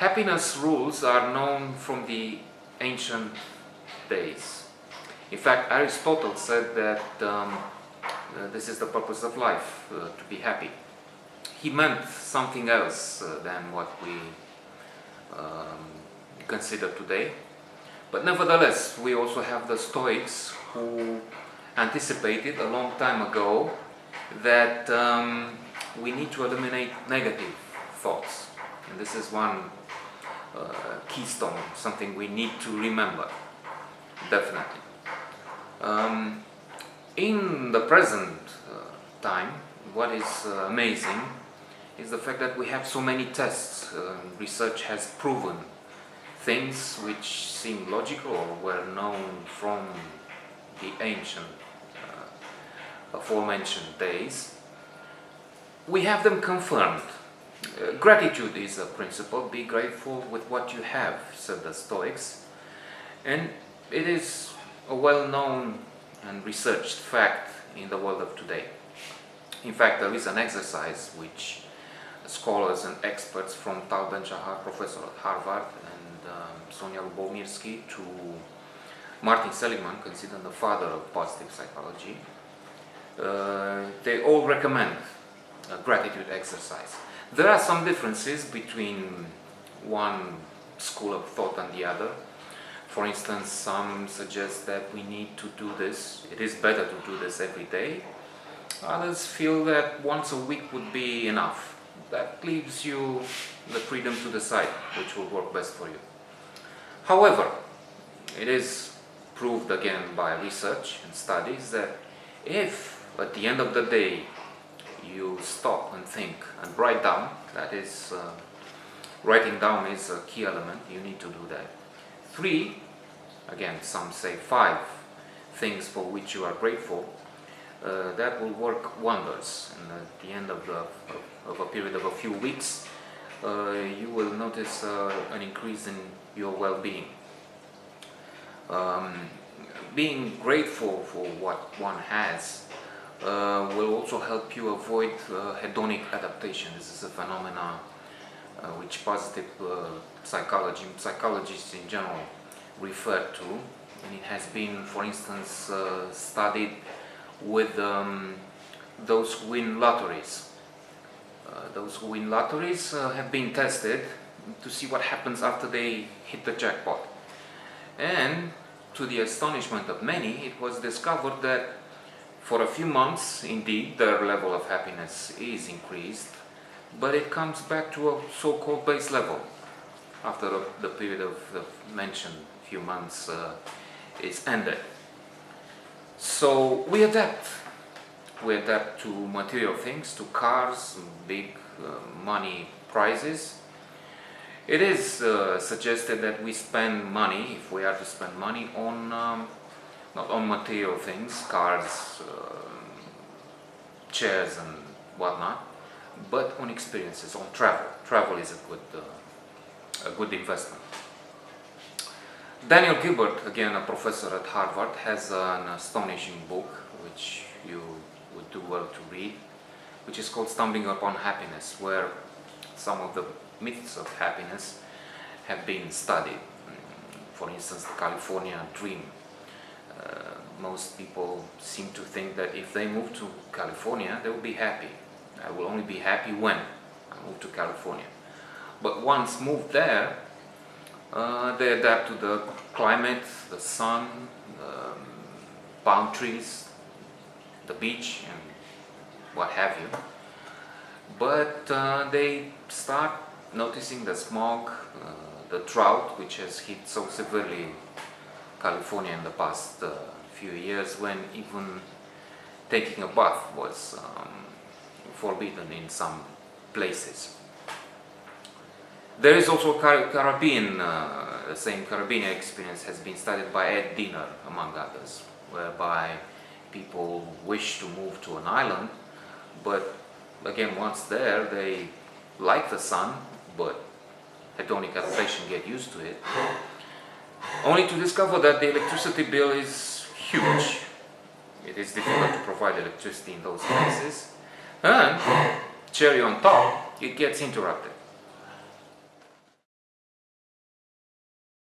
Happiness rules are known from the ancient days. In fact, Aristotle said that this is the purpose of life, to be happy. He meant something else than what we consider today. But nevertheless, we also have the Stoics who anticipated a long time ago that we need to eliminate negative thoughts. And this is one keystone, something we need to remember, definitely. In the present time, what is amazing is the fact that we have so many tests. Research has proven things which seem logical or were known from the ancient, aforementioned days. We have them confirmed. Gratitude is a principle. Be grateful with what you have, said the Stoics. And it is a well-known and researched fact in the world of today. In fact, there is an exercise which scholars and experts from Tal Ben-Shahar, professor at Harvard, and Sonia Lubomirsky to Martin Seligman, considered the father of positive psychology, they all recommend a gratitude exercise. There are some differences between one school of thought and the other. For instance, some suggest that we need to do this, it is better to do this every day. Others feel that once a week would be enough. That leaves you the freedom to decide which will work best for you. However, it is proved again by research and studies that if at the end of the day you stop and think and write down, that is, writing down is a key element, you need to do that. 3, again some say 5 things for which you are grateful, that will work wonders. And at the end of a period of a few weeks, you will notice an increase in your well-being. Being grateful for what one has will also help you avoid hedonic adaptation. This is a phenomenon which positive psychologists in general refer to, and it has been, for instance, studied with those who win lotteries. Those who win lotteries have been tested to see what happens after they hit the jackpot. And to the astonishment of many, it was discovered that for a few months, indeed, their level of happiness is increased, but it comes back to a so-called base level after the period of the mentioned few months is ended. So we adapt. We adapt to material things, to cars, big money prizes. It is suggested that we spend money, if we are to spend money, on not on material things, cars, chairs and whatnot, but on experiences, on travel. Travel is a good investment. Daniel Gilbert, again a professor at Harvard, has an astonishing book which you would do well to read, which is called Stumbling Upon Happiness, where some of the myths of happiness have been studied. For instance, the California dream. Most people seem to think that if they move to California, they will be happy. I will only be happy when I move to California. But once moved there, they adapt to the climate, the sun, the palm trees, the beach, and what have you. But they start noticing the smog, the drought, which has hit so severely California in the past few years, when even taking a bath was forbidden in some places. There is also Caribbean, the same Caribbean experience has been studied by Ed Diener, among others, whereby people wish to move to an island, but again, once there, they like the sun, but hedonic adaptation, get used to it, only to discover that the electricity bill is huge. It is difficult to provide electricity in those places, and cherry on top, it gets interrupted.